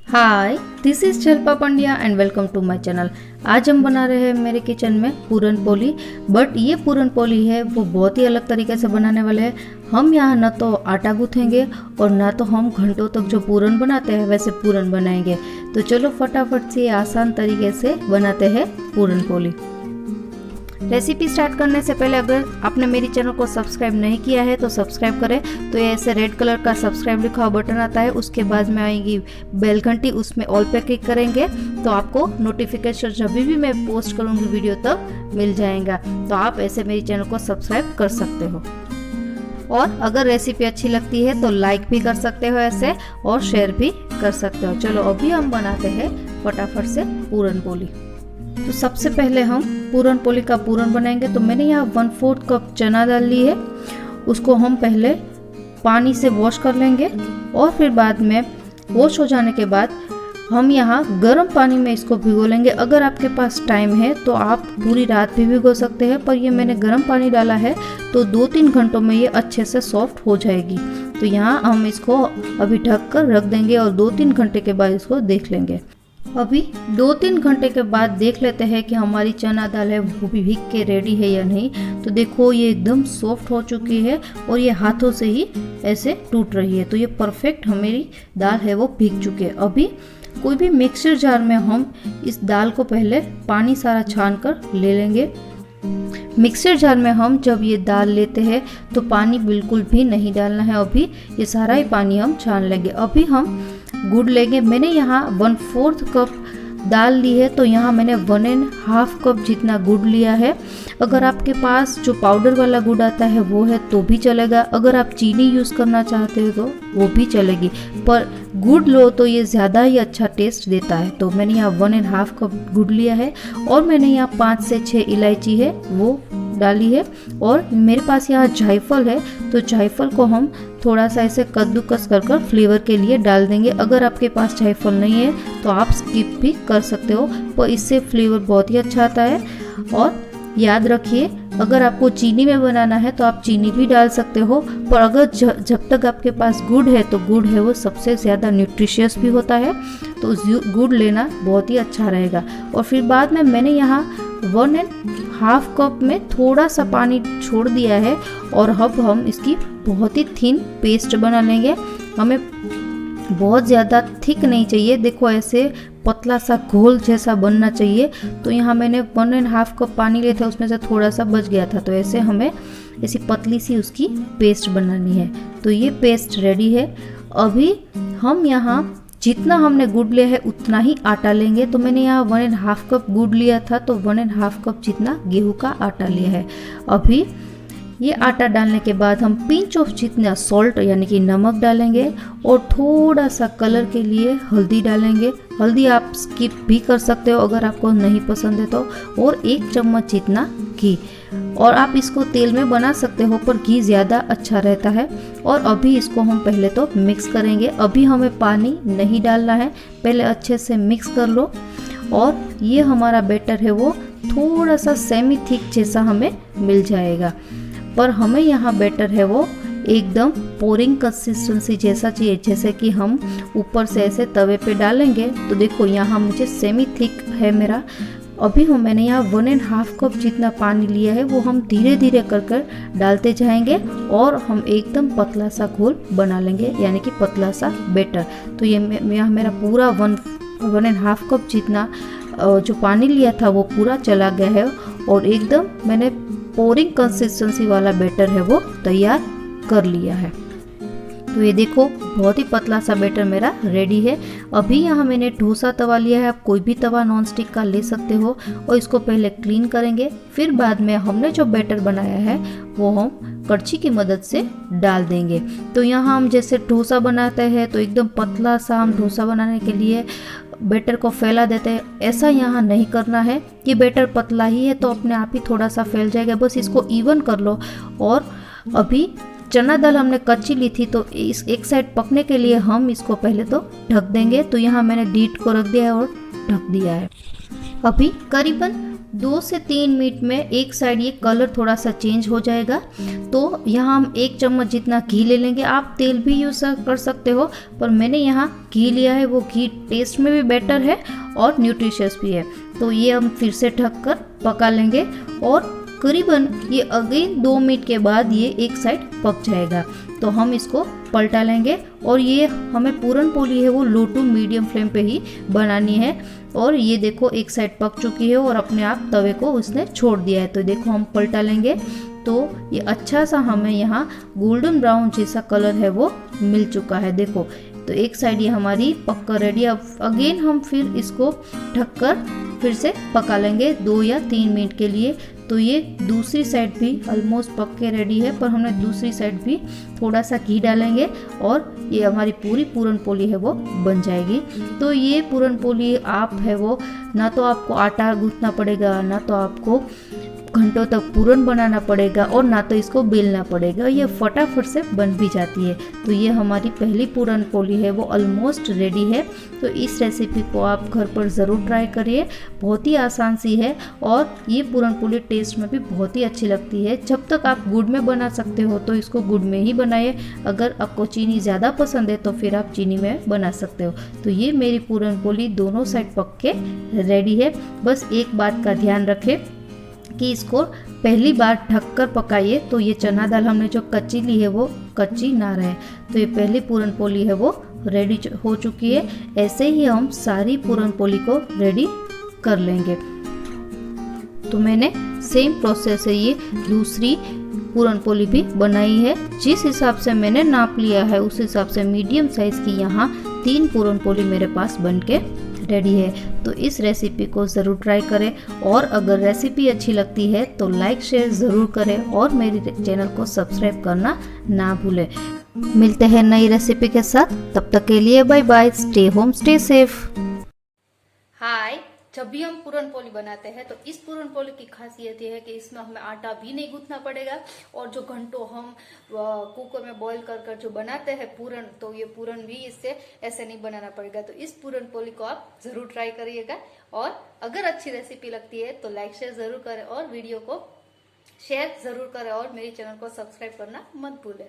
Hi, this is Jalpa Pandya and welcome to my channel. आज हम बना रहे हैं मेरे किचन में पूरन पोली। बट ये पूरन पोली है वो बहुत ही अलग तरीके से बनाने वाले हैं। हम यहाँ न तो आटा गूँथेंगे और ना तो हम घंटों तक जो पूरन बनाते हैं वैसे पूरन बनाएंगे। तो चलो फटाफट से आसान तरीके से बनाते हैं पूरन पोली। रेसिपी स्टार्ट करने से पहले अगर आपने मेरी चैनल को सब्सक्राइब नहीं किया है तो सब्सक्राइब करें। तो ये ऐसे रेड कलर का सब्सक्राइब लिखा हुआ बटन आता है, उसके बाद में आएगी बेल घंटी, उसमें ऑल पे क्लिक करेंगे तो आपको नोटिफिकेशन जब भी मैं पोस्ट करूँगी वीडियो तब मिल जाएगा। तो आप ऐसे मेरी चैनल को सब्सक्राइब कर सकते हो और अगर रेसिपी अच्छी लगती है तो लाइक भी कर सकते हो ऐसे और शेयर भी कर सकते हो। चलो अभी हम बनाते हैं फटाफट से पूरन पोली। तो सबसे पहले हम पूरन पोली का पूरन बनाएंगे। तो मैंने यहाँ 1/4 कप चना दाल ली है, उसको हम पहले पानी से वॉश कर लेंगे और फिर बाद में वॉश हो जाने के बाद हम यहाँ गर्म पानी में इसको भिगो लेंगे। अगर आपके पास टाइम है तो आप पूरी रात भी भिगो सकते हैं, पर ये मैंने गर्म पानी डाला है तो 2-3 घंटों में ये अच्छे से सॉफ्ट हो जाएगी। तो यहाँ हम इसको अभी ढक कर रख देंगे और 2-3 घंटे के बाद इसको देख लेंगे। अभी 2-3 घंटे के बाद देख लेते हैं कि हमारी चना दाल है वो भी भीग के रेडी है या नहीं। तो देखो ये एकदम सॉफ्ट हो चुकी है और ये हाथों से ही ऐसे टूट रही है। तो ये परफेक्ट हमारी दाल है वो भीग चुकी है। अभी कोई भी मिक्सर जार में हम इस दाल को पहले पानी सारा छान कर ले लेंगे। मिक्सर जार में हम जब ये दाल लेते हैं तो पानी बिल्कुल भी नहीं डालना है। अभी ये सारा ही पानी हम छान लेंगे। अभी हम गुड़ लेंगे। मैंने यहाँ 1/4 कप दाल ली है तो यहाँ मैंने 1.5 कप जितना गुड़ लिया है। अगर आपके पास जो पाउडर वाला गुड़ आता है वो है तो भी चलेगा, अगर आप चीनी यूज़ करना चाहते हो तो वो भी चलेगी, पर गुड़ लो तो ये ज़्यादा ही अच्छा टेस्ट देता है। तो मैंने यहाँ 1.5 कप गुड़ लिया है और मैंने यहाँ 5 से 6 इलायची है वो डाली है और मेरे पास यहाँ जायफल है तो जायफल को हम थोड़ा सा ऐसे कद्दूकस कर कर फ्लेवर के लिए डाल देंगे। अगर आपके पास जायफल नहीं है तो आप स्किप भी कर सकते हो, पर इससे फ्लेवर बहुत ही अच्छा आता है। और याद रखिए अगर आपको चीनी में बनाना है तो आप चीनी भी डाल सकते हो, पर अगर जब तक आपके पास गुड़ है तो गुड़ है वो सबसे ज़्यादा न्यूट्रिशियस भी होता है, तो गुड़ लेना बहुत ही अच्छा रहेगा। और फिर बाद में मैंने यहाँ 1.5 कप में थोड़ा सा पानी छोड़ दिया है और अब हम इसकी बहुत ही थिन पेस्ट बना लेंगे। हमें बहुत ज़्यादा थिक नहीं चाहिए, देखो ऐसे पतला सा घोल जैसा बनना चाहिए। तो यहाँ मैंने 1.5 कप पानी लिया था, उसमें से थोड़ा सा बच गया था, तो ऐसे हमें ऐसी पतली सी उसकी पेस्ट बनानी है। तो ये पेस्ट रेडी है। अभी हम यहाँ जितना हमने गुड़ लिया है उतना ही आटा लेंगे। तो मैंने यहाँ 1.5 कप गुड़ लिया था तो 1.5 कप जितना गेहूं का आटा लिया है। अभी ये आटा डालने के बाद हम पिंच ऑफ जितना सॉल्ट यानी कि नमक डालेंगे और थोड़ा सा कलर के लिए हल्दी डालेंगे। हल्दी आप स्किप भी कर सकते हो अगर आपको नहीं पसंद है तो। और 1 चम्मच जितना घी, और आप इसको तेल में बना सकते हो पर घी ज़्यादा अच्छा रहता है। और अभी इसको हम पहले तो मिक्स करेंगे। अभी हमें पानी नहीं डालना है, पहले अच्छे से मिक्स कर लो। और ये हमारा बैटर है वो थोड़ा सा सेमी थिक जैसा हमें मिल जाएगा, पर हमें यहाँ बैटर है वो एकदम पोरिंग कंसिस्टेंसी जैसा चाहिए, जैसे कि हम ऊपर से ऐसे तवे पे डालेंगे। तो देखो यहाँ मुझे सेमी थिक है मेरा। अभी मैंने यहाँ 1.5 कप जितना पानी लिया है वो हम धीरे धीरे कर डालते जाएंगे और हम एकदम पतला सा घोल बना लेंगे, यानी कि पतला सा बैटर। तो ये यहाँ मेरा पूरा 1.5 कप जितना जो पानी लिया था वो पूरा चला गया है और एकदम मैंने पोरिंग कंसिस्टेंसी वाला बैटर है वो तैयार कर लिया है। तो ये देखो बहुत ही पतला सा बैटर मेरा रेडी है। अभी यहाँ मैंने डोसा तवा लिया है, आप कोई भी तवा नॉन स्टिक का ले सकते हो और इसको पहले क्लीन करेंगे। फिर बाद में हमने जो बैटर बनाया है वो हम कड़छी की मदद से डाल देंगे। तो यहाँ हम जैसे डोसा बनाते हैं तो एकदम पतला सा हम डोसा बनाने के लिए बैटर को फैला देते हैं, ऐसा यहाँ नहीं करना है। कि बैटर पतला ही है तो अपने आप ही थोड़ा सा फैल जाएगा, बस इसको इवन कर लो। और अभी चना दाल हमने कच्ची ली थी तो इस एक साइड पकने के लिए हम इसको पहले तो ढक देंगे। तो यहाँ मैंने लीड को रख दिया है और ढक दिया है। अभी करीबन 2 से 3 मिनट में एक साइड ये कलर थोड़ा सा चेंज हो जाएगा। तो यहाँ हम 1 चम्मच जितना घी ले लेंगे। आप तेल भी यूज़ कर सकते हो, पर मैंने यहाँ घी लिया है। वो घी टेस्ट में भी बेटर है और न्यूट्रिशियस भी है। तो ये हम फिर से ढककर पका लेंगे और करीबन ये अगेन 2 मिनट के बाद ये एक साइड पक जाएगा। तो हम इसको पलटा लेंगे और ये हमें पूरन पोली है वो लो टू मीडियम फ्लेम पे ही बनानी है। और ये देखो एक साइड पक चुकी है और अपने आप तवे को उसने छोड़ दिया है। तो देखो हम पलटा लेंगे तो ये अच्छा सा हमें यहाँ गोल्डन ब्राउन जैसा कलर है वो मिल चुका है। देखो तो एक साइड ये हमारी पककर रेडी। अब अगेन हम फिर इसको ढककर फिर से पका लेंगे 2 या 3 मिनट के लिए। तो ये दूसरी साइड भी ऑलमोस्ट पक के रेडी है, पर हमने दूसरी साइड भी थोड़ा सा घी डालेंगे और ये हमारी पूरी पूरन पोली है वो बन जाएगी। तो ये पूरन पोली आप है वो ना तो आपको आटा गूंथना पड़ेगा, ना तो आपको घंटों तक पूरन बनाना पड़ेगा और ना तो इसको बेलना पड़ेगा। ये फटाफट से बन भी जाती है। तो ये हमारी पहली पूरन पोली है वो ऑलमोस्ट रेडी है। तो इस रेसिपी को आप घर पर ज़रूर ट्राई करिए, बहुत ही आसान सी है और ये पूरन पोली टेस्ट में भी बहुत ही अच्छी लगती है। जब तक आप गुड़ में बना सकते हो तो इसको गुड़ में ही बनाइए। अगर आपको चीनी ज़्यादा पसंद है तो फिर आप चीनी में बना सकते हो। तो ये मेरी पूरन पोली दोनों साइड पक के रेडी है। बस एक बात का ध्यान रखें कि इसको पहली बार ढककर पकाइए तो ये चना दाल हमने जो कच्ची ली है वो कच्ची ना रहे। तो ये पहली पूरन पोली है वो रेडी हो चुकी है। ऐसे ही हम सारी पूरन पोली को रेडी कर लेंगे। तो मैंने सेम प्रोसेस है ये दूसरी पूरन पोली भी बनाई है। जिस हिसाब से मैंने नाप लिया है उस हिसाब से मीडियम साइज की यहाँ 3 पूरन पोली मेरे पास बनके रेडी है। तो इस रेसिपी को ज़रूर ट्राई करें और अगर रेसिपी अच्छी लगती है तो लाइक शेयर ज़रूर करें और मेरी चैनल को सब्सक्राइब करना ना भूलें। मिलते हैं नई रेसिपी के साथ, तब तक के लिए bye bye. Stay home stay safe. Hi, जब भी हम पूरन पोली बनाते हैं तो इस पूरन पोली की खासियत ये है कि इसमें हमें आटा भी नहीं गूंथना पड़ेगा और जो घंटों हम कुकर में बॉईल कर कर जो बनाते हैं पूरन, तो ये पूरन भी इससे ऐसे नहीं बनाना पड़ेगा। तो इस पूरन पोली को आप जरूर ट्राई करिएगा और अगर अच्छी रेसिपी लगती है तो लाइक शेयर जरूर करें और वीडियो को शेयर जरूर करें और मेरे चैनल को सब्सक्राइब करना मत भूलें।